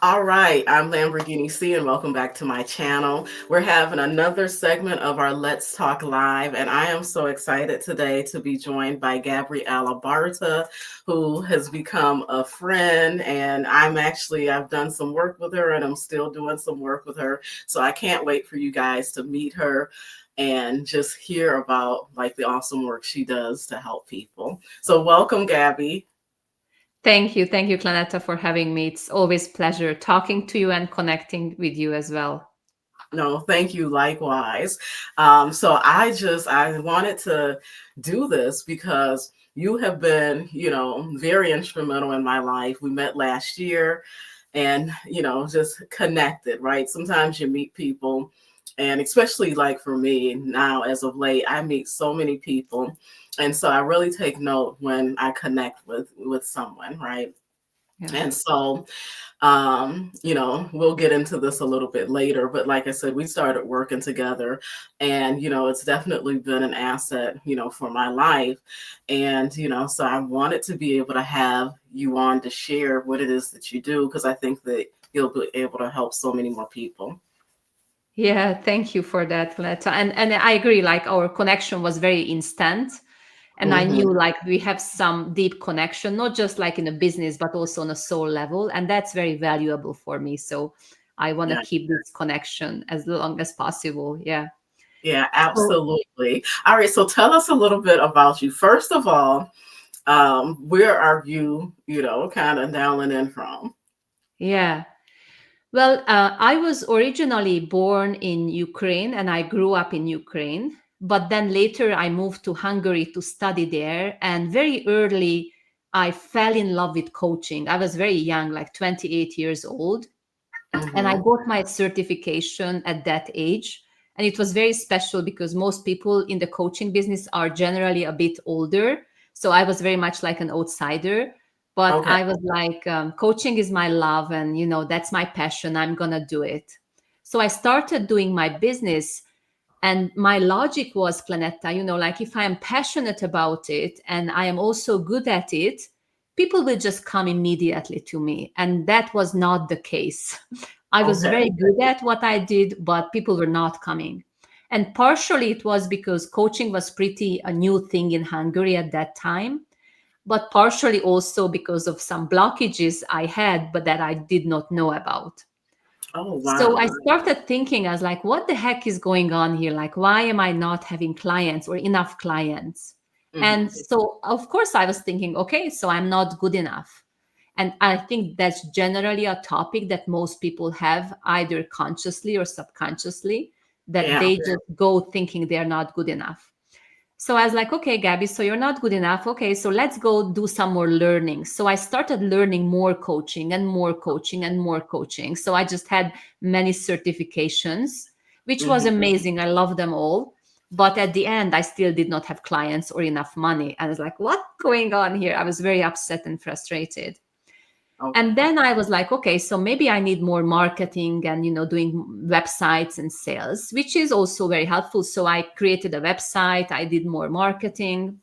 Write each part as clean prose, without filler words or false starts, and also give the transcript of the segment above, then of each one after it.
All right, I'm Lamborghini C, and welcome back to my channel. We're having another segment of our Let's Talk Live, and I am so excited today to be joined by Gabriella Barta, who has become a friend. And I've done some work with her, and I'm still doing some work with her. So I can't wait for you guys to meet her and just hear about like the awesome work she does to help people. So welcome, Gabby. Thank you. Thank you, Clanetta, for having me. It's always pleasure talking to you and connecting with you as well. No, thank you. Likewise. I wanted to do this because you have been, very instrumental in my life. We met last year and, just connected, right? Sometimes you meet people, and especially like for me now, as of late, I meet so many people. And so I really take note when I connect with someone, right? Yeah. And so we'll get into this a little bit later, but like I said, we started working together, and it's definitely been an asset, for my life. And so I wanted to be able to have you on to share what it is that you do, because I think that you'll be able to help so many more people. Yeah, thank you for that, Clanetta. And I agree, like our connection was very instant. And I knew Hmm. like we have some deep connection, not just like in a business, but also on a soul level. And that's very valuable for me. So I want to Yeah. keep this connection as long as possible. Yeah. Yeah, So absolutely. All right, so tell us a little bit about you. First of all, where are you, kind of dialing in from? yeah. Well, I was originally born in Ukraine and I grew up in Ukraine. But then later I moved to Hungary to study there. And very early, I fell in love with coaching. I was very young, like 28 years old. And I Hmm. got my certification at that age. And it was very special because most people in the coaching business are generally a bit older. So I was very much like an outsider. But Okay. I was like, coaching is my love, and that's my passion. I'm gonna do it. So I started doing my business, and my logic was, Planeta, like if I am passionate about it and I am also good at it, people will just come immediately to me. And that was not the case. I was Okay. very good at what I did, but people were not coming. And partially it was because coaching was pretty a new thing in Hungary at that time, but partially also because of some blockages I had, but that I did not know about. Oh, So I wow. started thinking, I was like, what the heck is going on here? Like, why am I not having clients or enough clients? And Hmm. so, of course, I was thinking, okay, so I'm not good enough. And I think that's generally a topic that most people have, either consciously or subconsciously, that Yeah. they just go thinking they're not good enough. So I was like, okay, Gabby, so you're not good enough. Okay, so let's go do some more learning. So I started learning more coaching and more coaching and more coaching. So I just had many certifications, which was Hmm. amazing. I love them all. But at the end, I still did not have clients or enough money. I was like, what's going on here? I was very upset and frustrated. And Okay. then I was like, okay, so maybe I need more marketing and, doing websites and sales, which is also very helpful. So I created a website, I did more marketing.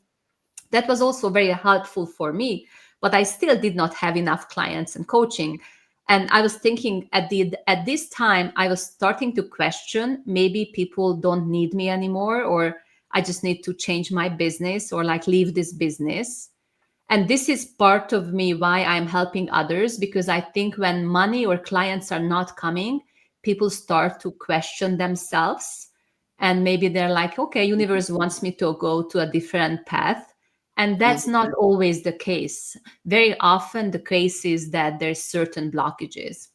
That was also very helpful for me, but I still did not have enough clients and coaching. And I was thinking at this time, I was starting to question, maybe people don't need me anymore, or I just need to change my business or like leave this business. And this is part of me why I'm helping others, because I think when money or clients are not coming, people start to question themselves. And maybe they're like, okay, universe wants me to go to a different path. And that's Mhm. not always the case. Very often the case is that there's certain blockages.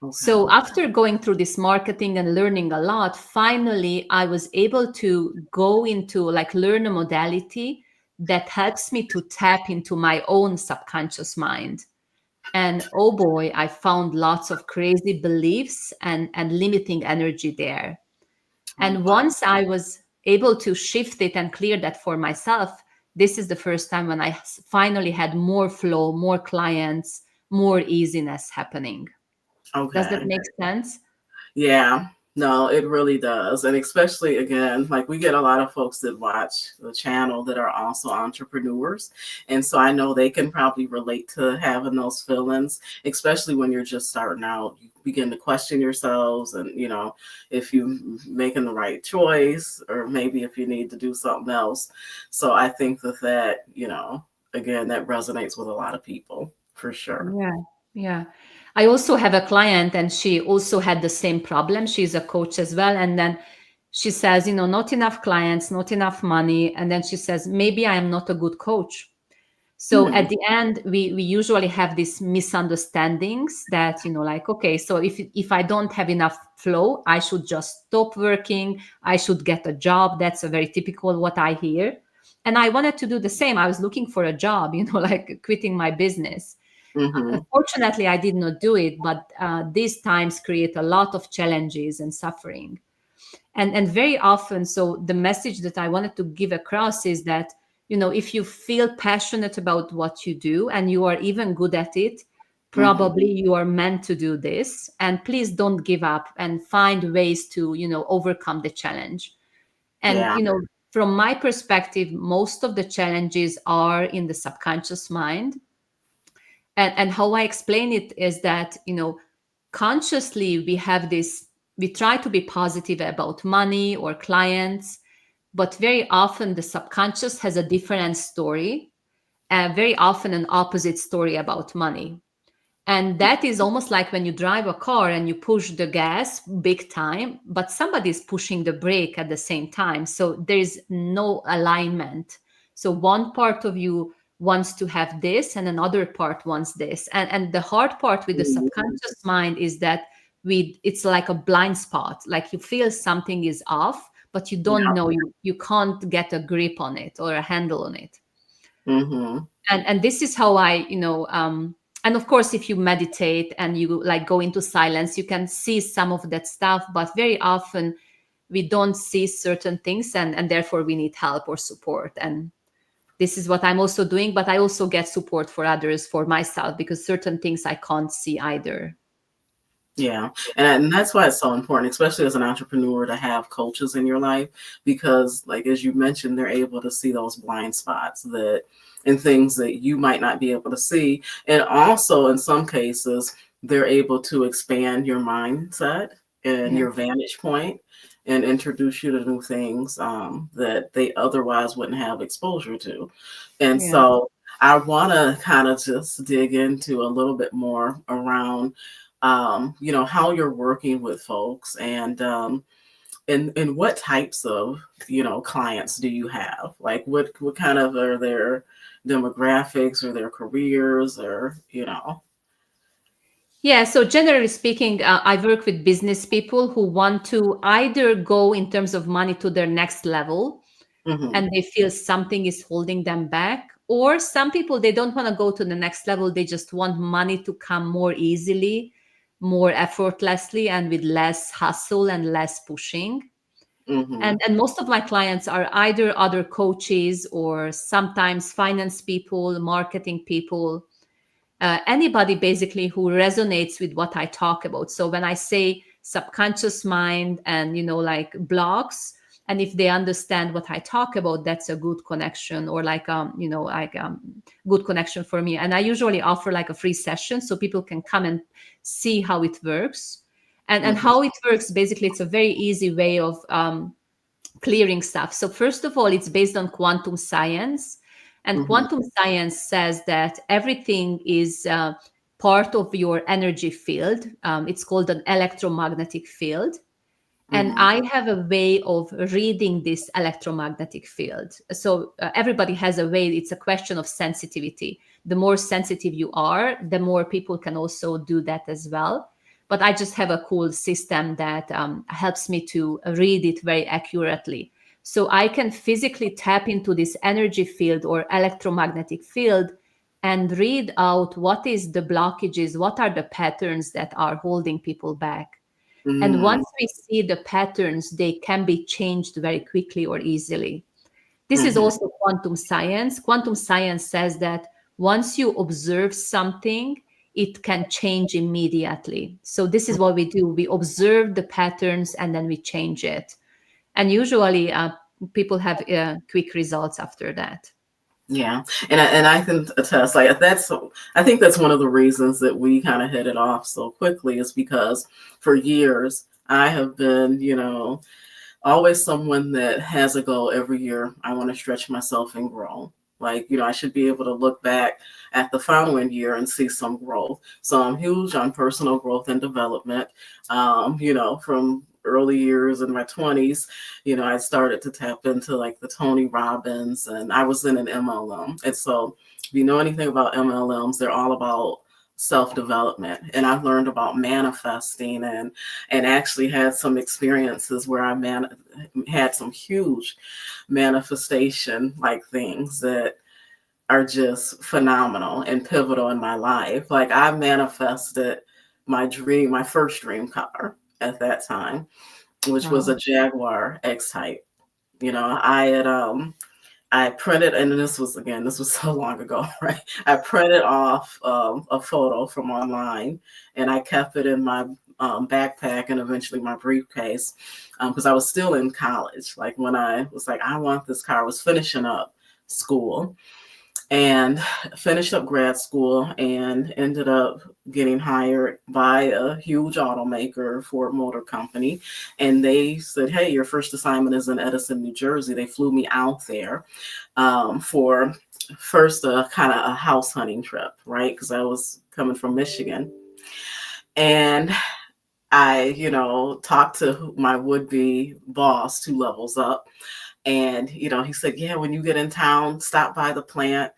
Okay. So after going through this marketing and learning a lot, finally I was able to go into like learn a modality that helps me to tap into my own subconscious mind. And oh boy, I found lots of crazy beliefs and limiting energy there. Oh, And wow. once I was able to shift it and clear that for myself, this is the first time when I finally had more flow, more clients, more easiness happening. Does that Okay. make sense? Yeah. No, it really does. And especially again, like we get a lot of folks that watch the channel that are also entrepreneurs. And so I know they can probably relate to having those feelings, especially when you're just starting out. You begin to question yourselves and, if you're making the right choice or maybe if you need to do something else. So I think that, again, that resonates with a lot of people for sure. Yeah, yeah. I also have a client and she also had the same problem. She's a coach as well. And then she says, not enough clients, not enough money. And then she says, maybe I am not a good coach. So Hmm. at the end, we usually have these misunderstandings that, like, okay, so if I don't have enough flow, I should just stop working. I should get a job. That's a very typical what I hear. And I wanted to do the same. I was looking for a job, like quitting my business. Hmm. Fortunately, I did not do it, but these times create a lot of challenges and suffering. And very often, so the message that I wanted to give across is that, if you feel passionate about what you do and you are even good at it, Hmm. probably you are meant to do this. And please don't give up and find ways to, overcome the challenge. And, Yeah. from my perspective, most of the challenges are in the subconscious mind. And how I explain it is that, consciously we have this, we try to be positive about money or clients, but very often the subconscious has a different story, and very often an opposite story about money. And that is almost like when you drive a car and you push the gas big time, but somebody's pushing the brake at the same time. So there is no alignment. So one part of you wants to have this and another part wants this. And the hard part with the Mhm. subconscious mind is that it's like a blind spot. Like you feel something is off, but you don't Yeah. know, you can't get a grip on it or a handle on it. Hmm. And this is how I, and of course if you meditate and you like go into silence, you can see some of that stuff, but very often we don't see certain things, and therefore we need help or support. And this is what I'm also doing, but I also get support for others, for myself, because certain things I can't see either. Yeah. And that's why it's so important, especially as an entrepreneur, to have coaches in your life because, like, as you mentioned, they're able to see those blind spots and things that you might not be able to see. And also, in some cases, they're able to expand your mindset and Yeah, your vantage point and introduce you to new things that they otherwise wouldn't have exposure to. And yeah. so I want to kind of just dig into a little bit more around how you're working with folks and what types of, clients do you have? Like what kind of are their demographics or their careers or. Yeah, so generally speaking, I work with business people who want to either go in terms of money to their next level, Hmm. and they feel something is holding them back, or some people, they don't want to go to the next level, they just want money to come more easily, more effortlessly, and with less hustle and less pushing. Hmm. And most of my clients are either other coaches or sometimes finance people, marketing people, anybody basically who resonates with what I talk about. So when I say subconscious mind and, like blocks, and if they understand what I talk about, that's a good connection, or like, good connection for me. And I usually offer like a free session so people can come and see how it works. And Hmm. how it works, basically, it's a very easy way of clearing stuff. So first of all, it's based on quantum science, and Hmm. quantum science says that everything is part of your energy field. It's called an electromagnetic field. And Hmm. I have a way of reading this electromagnetic field. So everybody has a way. It's a question of sensitivity. The more sensitive you are, the more people can also do that as well. But I just have a cool system that helps me to read it very accurately. So I can physically tap into this energy field or electromagnetic field and read out what is the blockages, what are the patterns that are holding people back. And Hmm. once we see the patterns, they can be changed very quickly or easily. This is Hmm. also quantum science. Quantum science says that once you observe something, it can change immediately. So this is what we do. We observe the patterns and then we change it. And usually people have quick results after that. Yeah, and I can attest, like I think that's one of the reasons that we kind of hit it off so quickly, is because for years I have been, always someone that has a goal every year. I want to stretch myself and grow. Like, I should be able to look back at the following year and see some growth. So I'm huge on personal growth and development. From early years in my 20s, I started to tap into like the Tony Robbins, and I was in an MLM. And so if you know anything about MLMs, they're all about self-development, and I've learned about manifesting, and actually had some experiences where I had some huge manifestation like things that are just phenomenal and pivotal in my life. Like I manifested my first dream car at that time, which was Wow. a Jaguar X-Type. I printed, and this was so long ago, right? I printed off a photo from online, and I kept it in my backpack and eventually my briefcase, because I was still in college. Like when I was like, I want this car. I was finishing up school, and finished up grad school, and ended up getting hired by a huge automaker, Ford Motor Company. And they said, hey, your first assignment is in Edison, New Jersey. They flew me out there for first kind of a house hunting trip, right? Because I was coming from Michigan. And I, talked to my would-be boss 2 levels up. And, he said, yeah, when you get in town, stop by the plant,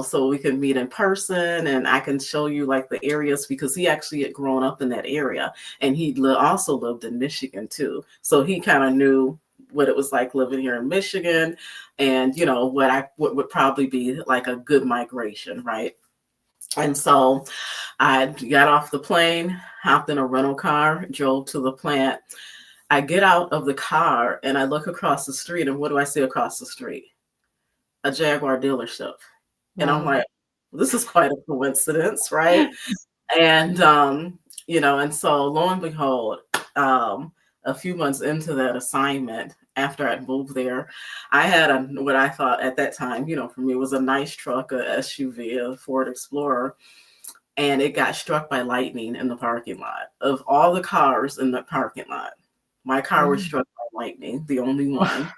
so we can meet in person and I can show you like the areas, because he actually had grown up in that area, and he also lived in Michigan too. So he kind of knew what it was like living here in Michigan, and, what would probably be like a good migration, right? And so I got off the plane, hopped in a rental car, drove to the plant. I get out of the car and I look across the street, and what do I see across the street? A Jaguar dealership. And I'm Wow. like, this is quite a coincidence, right? And and so lo and behold, a few months into that assignment, after I'd moved there, I had what I thought at that time, for me, was a nice truck, a SUV, a Ford Explorer, and it got struck by lightning in the parking lot. Of all the cars in the parking lot, my car was struck by lightning, the only one.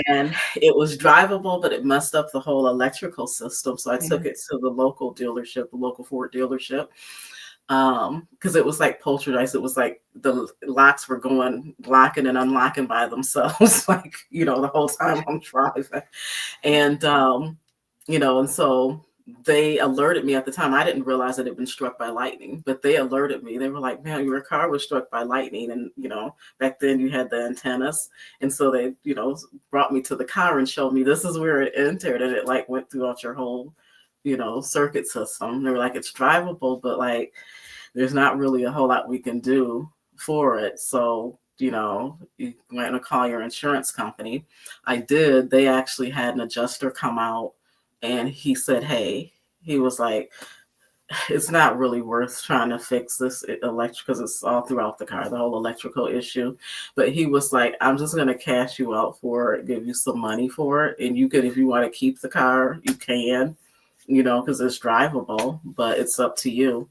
And it was drivable, but it messed up the whole electrical system. So I Yeah. took it to the local dealership, the local Ford dealership, because it was like poltergeist. It was like the locks were locking and unlocking by themselves, like, the whole time I'm driving. And, and so they alerted me at the time. I didn't realize that it had been struck by lightning, but they alerted me. They were like, man, your car was struck by lightning. And, back then you had the antennas. And so they, brought me to the car and showed me this is where it entered. And it like went throughout your whole, circuit system. They were like, it's drivable, but like, there's not really a whole lot we can do for it. So, you might want to call your insurance company. I did. They actually had an adjuster come out, and he said, hey, he was like, it's not really worth trying to fix this electric, because it's all throughout the car, the whole electrical issue. But he was like, I'm just going to cash you out for it, give you some money for it. And you can, if you want to keep the car, you can, because it's drivable, but it's up to you.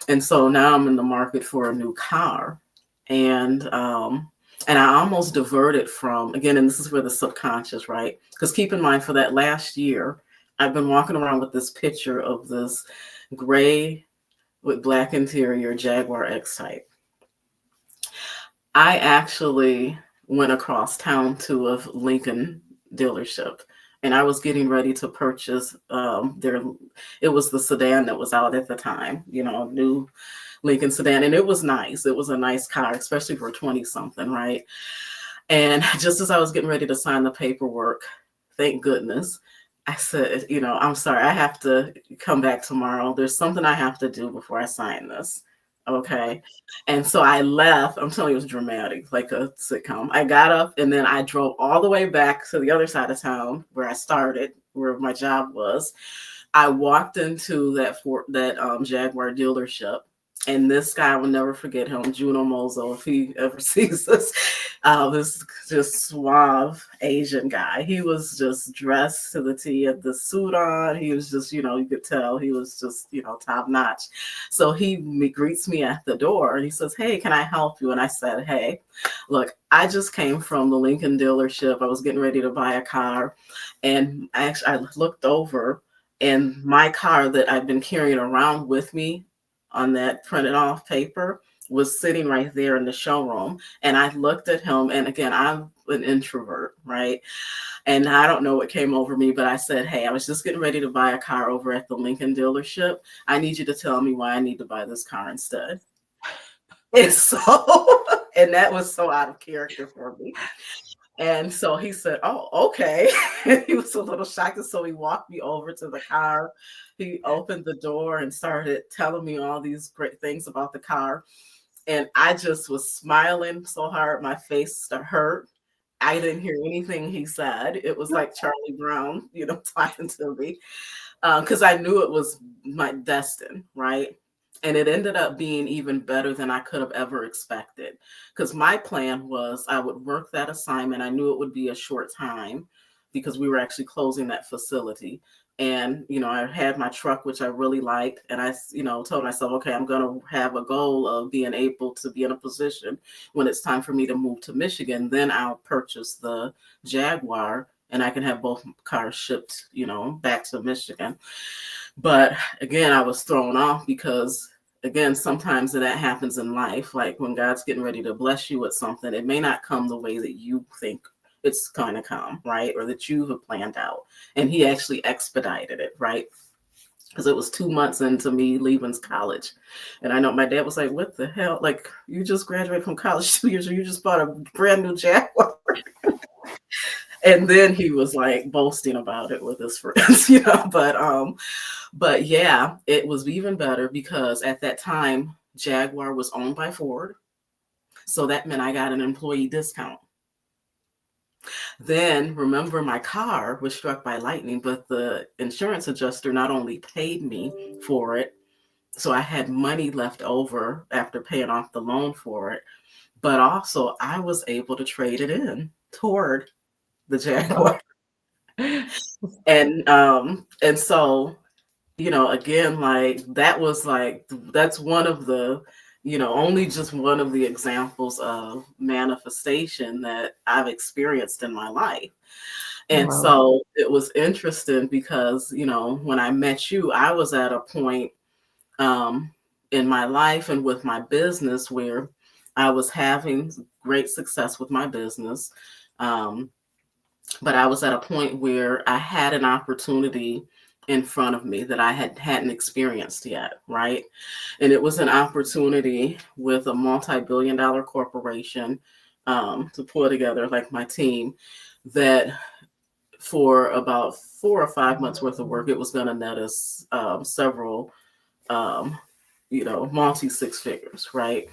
And so now I'm in the market for a new car. And I almost diverted from, again, and this is where the subconscious, right? Because keep in mind, for that last year, I've been walking around with this picture of this gray with black interior Jaguar X-Type. I actually went across town to a Lincoln dealership, and I was getting ready to purchase it was the sedan that was out at the time, new Lincoln sedan. And it was nice. It was a nice car, especially for 20 something, right? And just as I was getting ready to sign the paperwork, thank goodness, I said, I'm sorry, I have to come back tomorrow. There's something I have to do before I sign this. Okay. And so I left. I'm telling you, it was dramatic, like a sitcom. I got up and then I drove all the way back to the other side of town where I started, where my job was. I walked into that Jaguar dealership, and this guy, I will never forget him, Juno Mozo, if he ever sees this just suave Asian guy. He was just dressed to the T, had the suit on. He was just, you could tell he was just, top notch. So he greets me at the door and he says, "Hey, can I help you?" And I said, "Hey, look, I just came from the Lincoln dealership. I was getting ready to buy a car, and I looked over, and my car that I've been carrying around with me on that printed off paper was sitting right there in the showroom." And I looked at him, and again, I'm an introvert, right? And I don't know what came over me, but I said, "Hey, I was just getting ready to buy a car over at the Lincoln dealership. I need you to tell me why I need to buy this car instead." And so, and that was so out of character for me. And so he said, "Oh, okay." He was a little shocked. And so he walked me over to the car. He opened the door and started telling me all these great things about the car. And I just was smiling so hard, my face hurt. I didn't hear anything he said. It was like Charlie Brown, talking to me, because I knew it was my destiny, right? And it ended up being even better than I could have ever expected. Because my plan was I would work that assignment. I knew it would be a short time because we were actually closing that facility. And, I had my truck, which I really liked. And I, told myself, okay, I'm going to have a goal of being able to be in a position when it's time for me to move to Michigan. Then I'll purchase the Jaguar and I can have both cars shipped, back to Michigan. But again, I was thrown off because, again, sometimes that happens in life. Like when God's getting ready to bless you with something, it may not come the way that you think it's going to come, right? Or that you have planned out. And he actually expedited it, right? Because it was 2 months into me leaving college. And I know my dad was like, "What the hell? Like, you just graduated from college 2 years ago, you just bought a brand new Jaguar." And then he was like boasting about it with his friends, but yeah, it was even better because at that time Jaguar was owned by Ford. So that meant I got an employee discount. Then remember, my car was struck by lightning, but the insurance adjuster not only paid me for it, so I had money left over after paying off the loan for it, but also I was able to trade it in toward the Jaguar. And so, again, like that was like that's one of the, only just one of the examples of manifestation that I've experienced in my life. And Wow. so it was interesting because, when I met you, I was at a point um in my life and with my business where I was having great success with my business. Um, but I was at a point where I had an opportunity in front of me that I hadn't experienced yet, right? And it was an opportunity with a multi-billion-dollar corporation, to pull together like my team, that for about 4 or 5 months worth of work, it was going to net us several, um, multi six figures, right?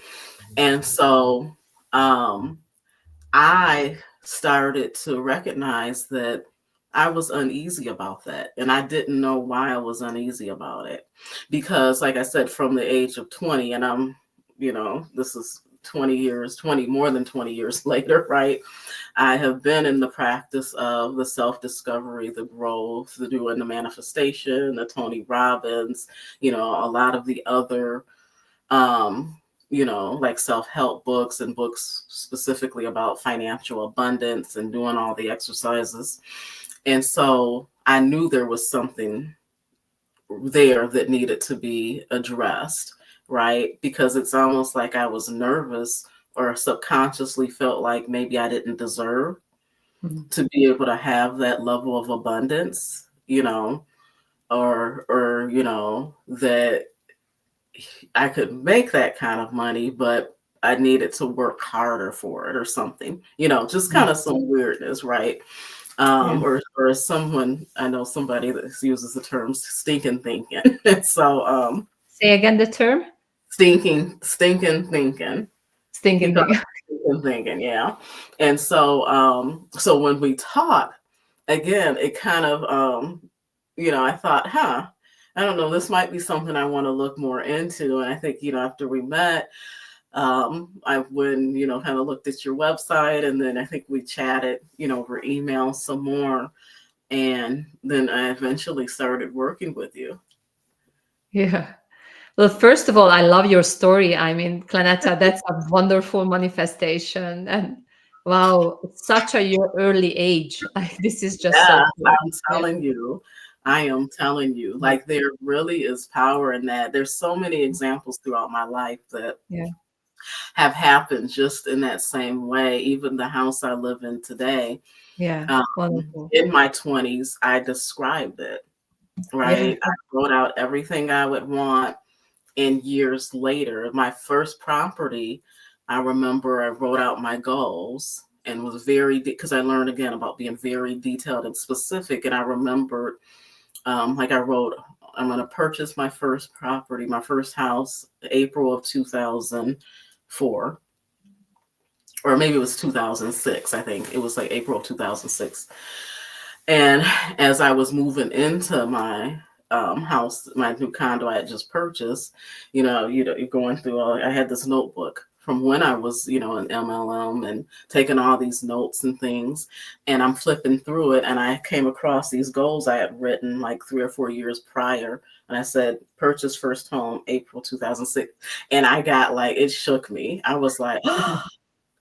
And so um, I started to recognize that I was uneasy about that. And I didn't know why I was uneasy about it. Because, like I said, from the age of 20, and this is 20 years, more than 20 years later, right? I have been in the practice of the self discovery, the growth, the doing the manifestation, the Tony Robbins, a lot of the other um, like self-help books and books specifically about financial abundance and doing all the exercises. And so I knew there was something there that needed to be addressed, right? Because it's almost like I was nervous or subconsciously felt like maybe I didn't deserve to be able to have that level of abundance, or that I could make that kind of money, but I needed to work harder for it or something, just kind of some weirdness, right? Yeah. Or someone, I know somebody that uses the term stinking thinking. And so, Say again the term. stinking thinking. He Stinking called thing. it stinking thinking, yeah. And so, so when we talk, again, it kind of, I thought, I don't know, this might be something I want to look more into. And I think, after we met, I went, kind of looked at your website, and then I think we chatted, over email some more. And then I eventually started working with you. Yeah. Well, first of all, I love your story. I mean, Clanetta, that's a wonderful manifestation. And wow, such a your early age. Like, this is just so Yeah, cool. I'm Yeah. telling you. I am telling you, like there really is power in that. There's so many examples throughout my life that Yeah. have happened just in that same way. Even the house I live in today, Yeah. um, Wonderful. in my 20s, I described it, Yeah. right? I wrote out everything I would want. And years later, my first property, I remember I wrote out my goals and was very, because I learned again about being very detailed and specific. And I remembered, like I wrote, I'm going to purchase my first property, my first house, April of 2004, or maybe it was 2006. I think it was like April of 2006. And as I was moving into my house, my new condo I had just purchased, you're going through I had this notebook from when I was, in MLM and taking all these notes and things. And I'm flipping through it, and I came across these goals I had written like 3 or 4 years prior. And I said, purchase first home, April 2006. And I got like, it shook me. I was like,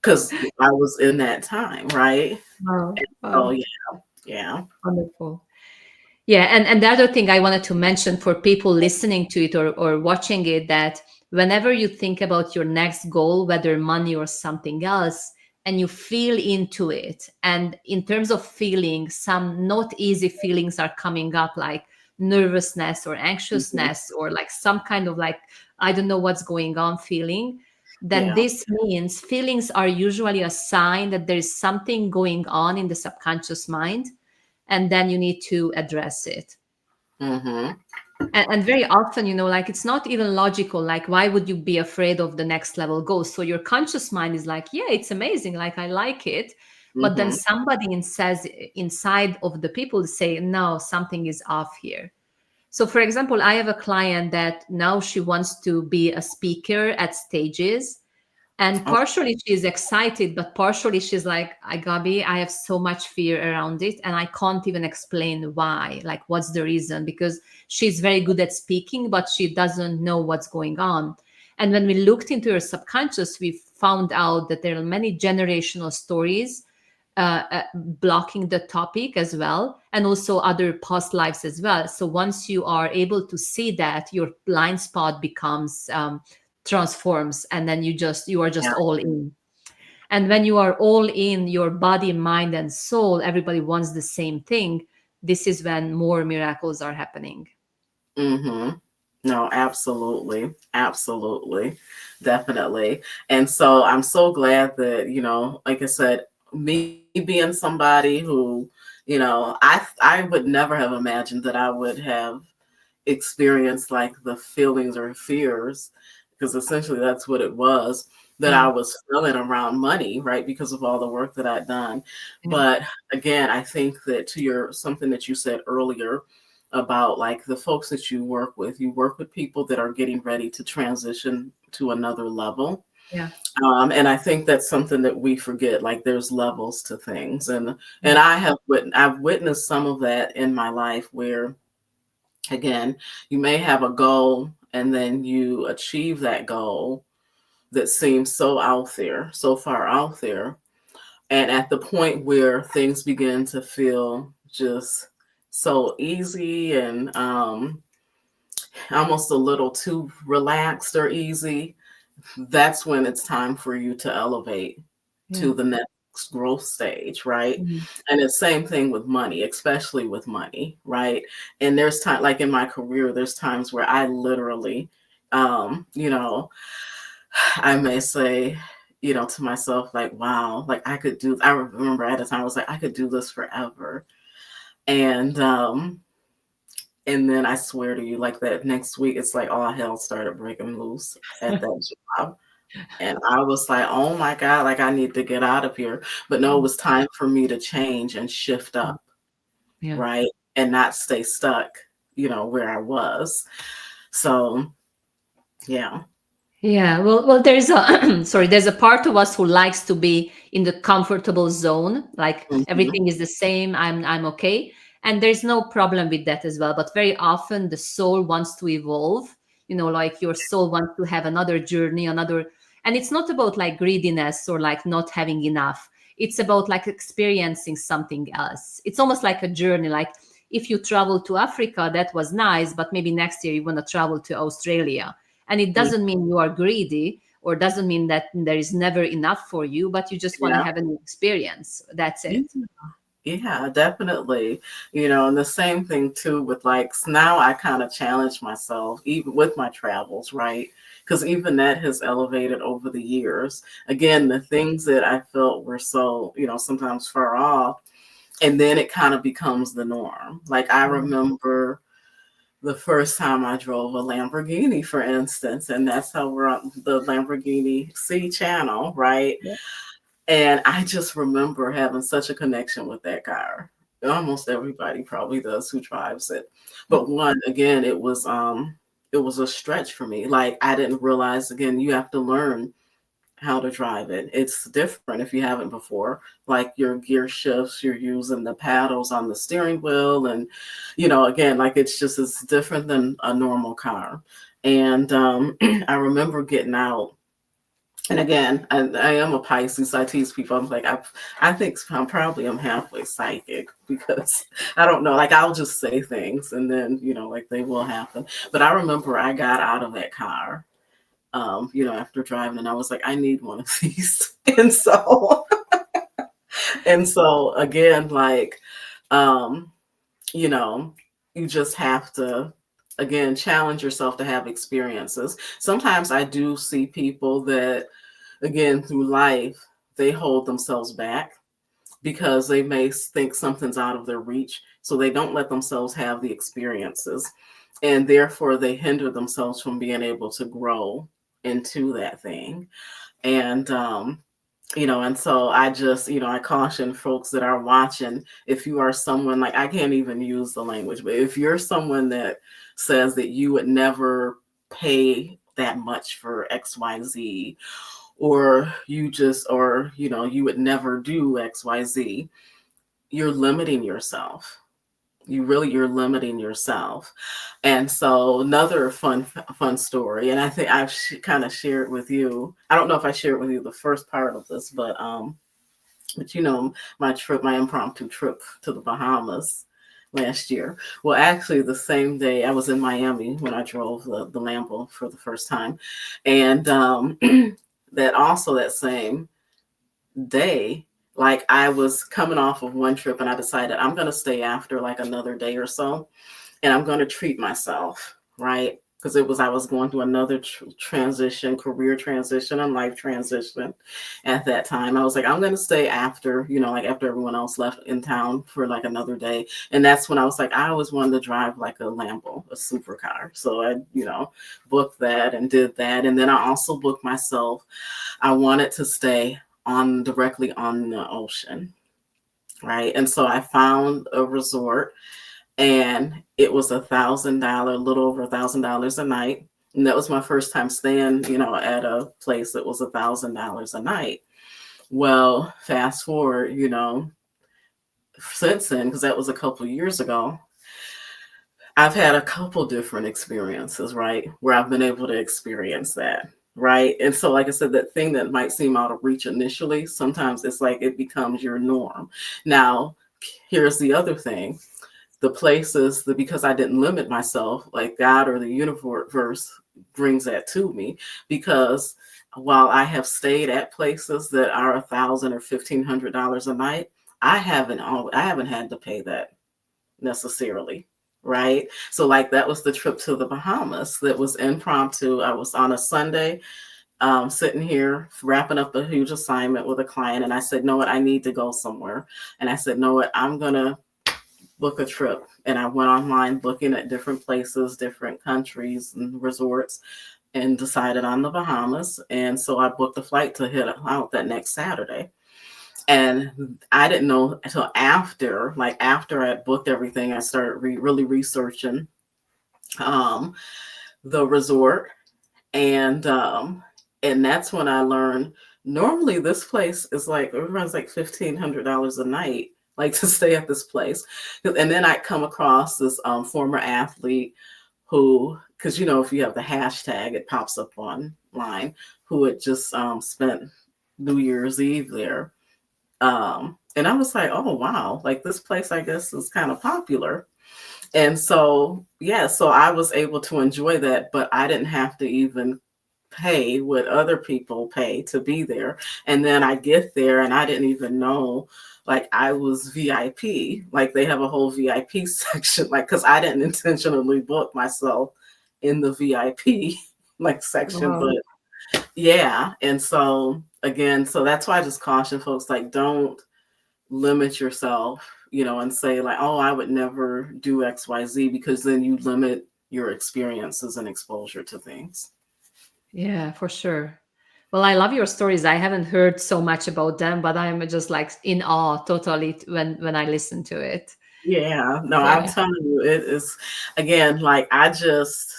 because I was in that time, right? Wow. Oh, Wow. yeah. Yeah. Wonderful. Yeah, and the other thing I wanted to mention for people listening to it or watching it, that whenever you think about your next goal, whether money or something else, and you feel into it, and in terms of feeling, some not easy feelings are coming up, like nervousness or Mhm. anxiousness, or like some kind of like, I don't know what's going on feeling, then Yeah. this means feelings are usually a sign that there is something going on in the subconscious mind, and then you need to address it. Mhm. And very often, like it's not even logical, like why would you be afraid of the next level goal? So your conscious mind is like, yeah, it's amazing, like I like it. But then Mhm. somebody says inside of the people say, no, something is off here. So for example, I have a client that now she wants to be a speaker at stages, and Oh, partially she's excited, but partially she's like, I Gabi, I have so much fear around it, and I can't even explain why. Like, what's the reason? Because she's very good at speaking, but she doesn't know what's going on. And when we looked into her subconscious, we found out that there are many generational stories blocking the topic as well, and also other past lives as well. So once you are able to see that, your blind spot becomes transforms, and then you are just yeah. all in. And when you are all in, your body, mind, and soul, everybody wants the same thing. This is when more miracles are happening. Mhm. No, absolutely. Absolutely. Definitely. And so I'm so glad that, like I said, me being somebody who, I would never have imagined that I would have experienced like the feelings or fears, because essentially that's what it was, that Yeah, I was feeling around money, right? Because of all the work that I'd done. yeah, But again, I think that to your something that you said earlier about like the folks that you work with people that are getting ready to transition to another level. yeah, And I think that's something that we forget. Like there's levels to things, and yeah, I've witnessed some of that in my life where, again, you may have a goal and then you achieve that goal that seems so out there, so far out there. And at the point where things begin to feel just so easy and almost a little too relaxed or easy, that's when it's time for you to elevate yeah. to the next growth stage, right? Mhm. And it's same thing with money, especially with money, right? And there's time, like in my career, there's times where I literally, um, you know, I may say, to myself, like, wow, like I could do, I remember at a time I was like, I could do this forever. And, and then I swear to you, like that next week, it's like all hell started breaking loose at that job. And I was like, oh my God, like I need to get out of here. But no, it was time for me to change and shift up, Yeah, right? and not stay stuck, where I was. So, yeah. Yeah, well, there's a sorry, there's a part of us who likes to be in the comfortable zone, like Hmm. everything is the same, I'm okay, and there's no problem with that as well. But very often the soul wants to evolve, like your soul wants to have another journey, another, and it's not about like greediness or like not having enough. It's about like experiencing something else. It's almost like a journey. Like if you travel to Africa, that was nice, but maybe next year you want to travel to Australia, and it doesn't mean you are greedy or doesn't mean that there is never enough for you, but you just want to Yeah. have an experience. That's Yeah. it. Yeah, definitely. And the same thing too with like now I kind of challenge myself even with my travels, right? Because even that has elevated over the years. Again, the things that I felt were so, sometimes far off, and then it kind of becomes the norm. Like I remember the first time I drove a Lamborghini, for instance, and that's how we're on the Lamborghini C channel, right? Yeah. And I just remember having such a connection with that car. Almost everybody probably does who drives it. But one, again, it was a stretch for me. Like I didn't realize, again, you have to learn how to drive it. It's different if you haven't before. Like your gear shifts, you're using the paddles on the steering wheel, and again, like it's different than a normal car. And I remember getting out, and again, I am a Pisces. I tease people. I'm like, I think I'm halfway psychic because I don't know. Like I'll just say things, and then like they will happen. But I remember I got out of that car, after driving, and I was like, I need one of these, and so again, like, um, you know, you just have to again challenge yourself to have experiences. Sometimes I do see people that again through life they hold themselves back because they may think something's out of their reach, so they don't let themselves have the experiences, and therefore they hinder themselves from being able to grow into that thing. And and so I just, I caution folks that are watching, if you are someone, like, I can't even use the language, but if you're someone that says that you would never pay that much for XYZ, or you would never do XYZ, you're limiting yourself. You're limiting yourself. And so another fun story, and I think I've kind of shared with you. I don't know if I shared with you the first part of this, but my impromptu trip to the Bahamas last year. Well, actually, the same day I was in Miami when I drove the Lambo for the first time, and that same day, like I was coming off of one trip, and I decided I'm going to stay after like another day or so, and I'm going to treat myself, right? Because I was going through another transition, career transition, and life transition at that time. I was like, I'm going to stay after, like after everyone else left in town for like another day. And that's when I was like, I always wanted to drive like a Lambo, a supercar. So I, booked that and did that. And then I also booked myself, I wanted to stay directly on the ocean, right? And so I found a resort, and it was $1,000, a little over $1,000 a night. And that was my first time staying, at a place that was $1,000 a night. Well, fast forward, since then, because that was a couple years ago, I've had a couple different experiences, right, where I've been able to experience that. Right. And so, like I said, that thing that might seem out of reach initially, sometimes it's like it becomes your norm. Now, here's the other thing, the places that, because I didn't limit myself, like God or the universe brings that to me, because while I have stayed at places that are $1,000 or $1,500 a night, I haven't had to pay that necessarily. Right. So like that was the trip to the Bahamas that was impromptu. I was on a Sunday, sitting here wrapping up a huge assignment with a client. And I said, no, what, I need to go somewhere. And I said, no, what, I'm going to book a trip. And I went online looking at different places, different countries and resorts, and decided on the Bahamas. And so I booked a flight to head out that next Saturday. And I didn't know until after, like after I booked everything, I started really researching um, the resort, and that's when I learned normally this place is like it runs like $1,500 a night, like to stay at this place. And then I come across this former athlete who, because you know, if you have the hashtag, it pops up online, who had just spent New Year's Eve there. And I was like, oh wow, like this place, I guess, is kind of popular. And so, yeah, so I was able to enjoy that, but I didn't have to even pay what other people pay to be there. And then I get there and I didn't even know like I was VIP. Like they have a whole VIP section, like because I didn't intentionally book myself in the VIP like section, Wow. but yeah. And so again, so that's why I just caution folks like don't limit yourself, you know, and say like, oh, I would never do XYZ because then you limit your experiences and exposure to things. Yeah, for sure. Well, I love your stories. I haven't heard so much about them, but I'm just like in awe totally when I listen to it. Yeah, no, I'm Yeah. telling you, it is again, like I just,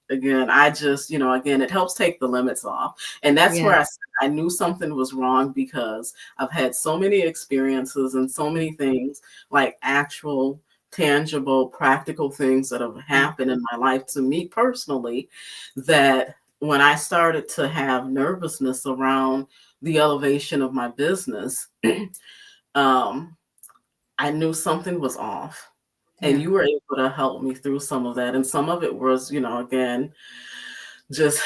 you know, again, it helps take the limits off. And that's Yeah. where I knew something was wrong because I've had so many experiences and so many things, like actual, tangible, practical things that have Mm. happened in my life to me personally, that when I started to have nervousness around the elevation of my business, um, I knew something was off. And Yeah. you were able to help me through some of that. And some of it was, you know, again, just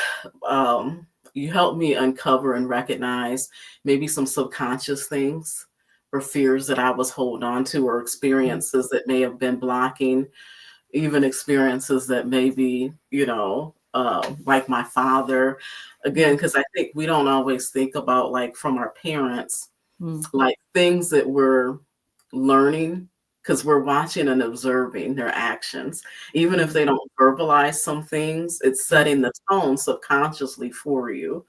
you helped me uncover and recognize maybe some subconscious things or fears that I was holding on to, or Mm. experiences that may have been blocking, even experiences that maybe, you know, like my father, again, Mm. because I think we don't always think about like from our parents Mm. like things that we're learning because we're watching and observing their actions. Even if Mm. they don't verbalize some things, it's Mm. setting the tone subconsciously for you.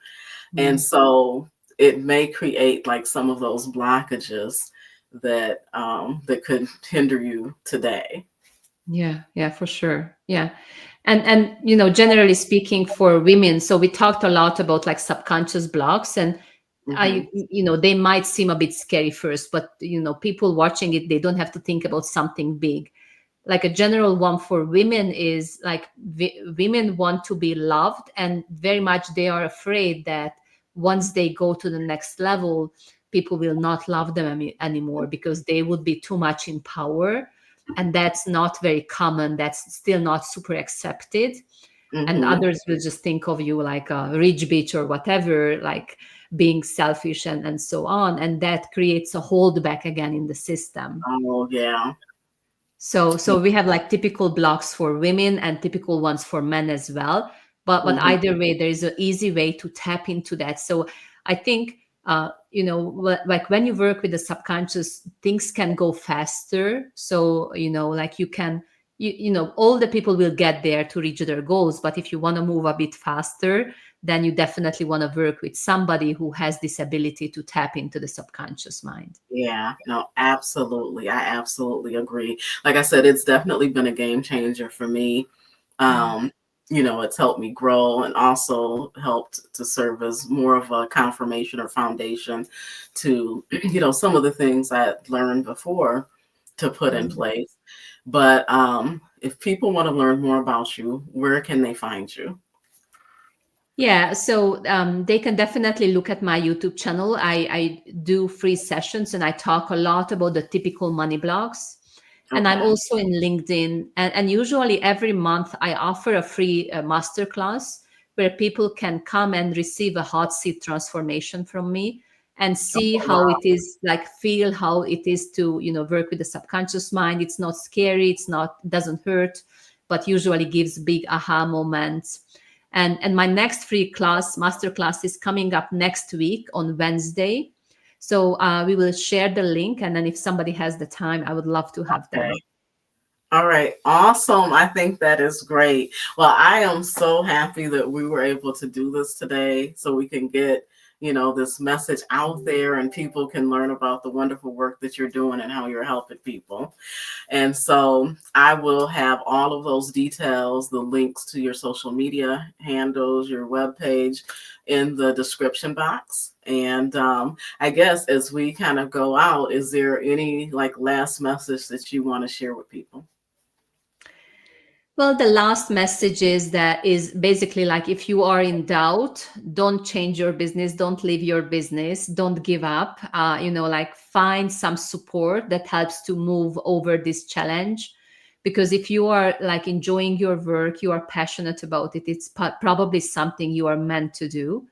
And Mm. so it may create like some of those blockages that could hinder you today. Yeah, yeah, for sure. Yeah. And generally speaking for women, so we talked a lot about like subconscious blocks, and Hmm. they might seem a bit scary first, but people watching it, they don't have to think about something big. Like a general one for women is like women want to be loved, and very much they are afraid that once they go to the next level, people will not love them anymore because they would be too much in power, and that's not very common, that's still not super accepted, and Hmm. others will just think of you like a rich bitch or whatever, like being selfish and so on, and that creates a holdback again in the system. Oh yeah. So we have like typical blocks for women and typical ones for men as well. But Hmm. either way, there is an easy way to tap into that. So I think like when you work with the subconscious, things can go faster. So like you can all the people will get there to reach their goals. But if you want to move a bit faster, then you definitely want to work with somebody who has this ability to tap into the subconscious mind. Yeah, no, absolutely. I absolutely agree. Like I said, it's definitely been a game changer for me. Yeah. Um, you know, it's helped me grow and also helped to serve as more of a confirmation or foundation to, you know, some of the things I had learned before to put in Mm. place. But if people want to learn more about you, where can they find you? Yeah, so they can definitely look at my YouTube channel. I do free sessions and I talk a lot about the typical money blocks. And I'm Okay. also in LinkedIn. And usually every month I offer a free masterclass where people can come and receive a hot seat transformation from me and Oh, see how wow. it is, like feel how it is to, work with the subconscious mind. It's not scary, doesn't hurt, but usually gives big aha moments. And my next free class, master class, is coming up next week on Wednesday. So we will share the link, and then if somebody has the time, I would love to have Okay. them. All right, awesome. I think that is great. Well, I am so happy that we were able to do this today so we can get this message out there, and people can learn about the wonderful work that you're doing and how you're helping people. And so I will have all of those details, the links to your social media handles, your webpage, in the description box. And I guess as we kind of go out, is there any like last message that you want to share with people? Well, the last message is basically like, if you are in doubt, don't change your business, don't leave your business, don't give up. Like, find some support that helps to move over this challenge. Because if you are like enjoying your work, you are passionate about it, it's probably something you are meant to do.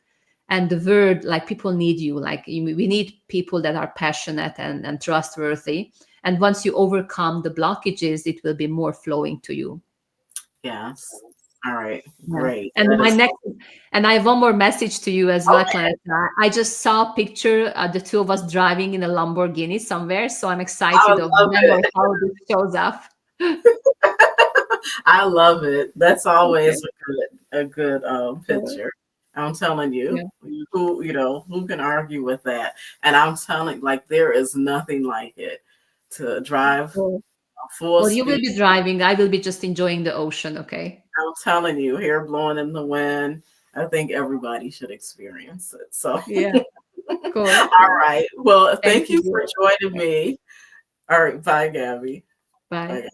And the word, like, people need you. Like, we need people that are passionate and trustworthy. And once you overcome the blockages, it will be more flowing to you. Yes. All right. Yeah. Great. And That my is next, and I have one more message to you as well, okay. Clarissa. I just saw a picture, the two of us driving in a Lamborghini somewhere. So I'm I excited of love when or it. how this shows up. I love it. That's Okay. always a good Cool. picture. I'm telling Yeah. you, who can argue with that? And I'm telling, like, there is nothing like it to drive Cool. full Well, you will speed. be driving. I will be just enjoying the ocean. Okay. I'm telling you, hair blowing in the wind. I think everybody should experience it. So, Yeah. Cool. all Cool. right. Well, Thank thank you for you. joining Okay. me. All right. Bye, Gabby. Bye. Bye.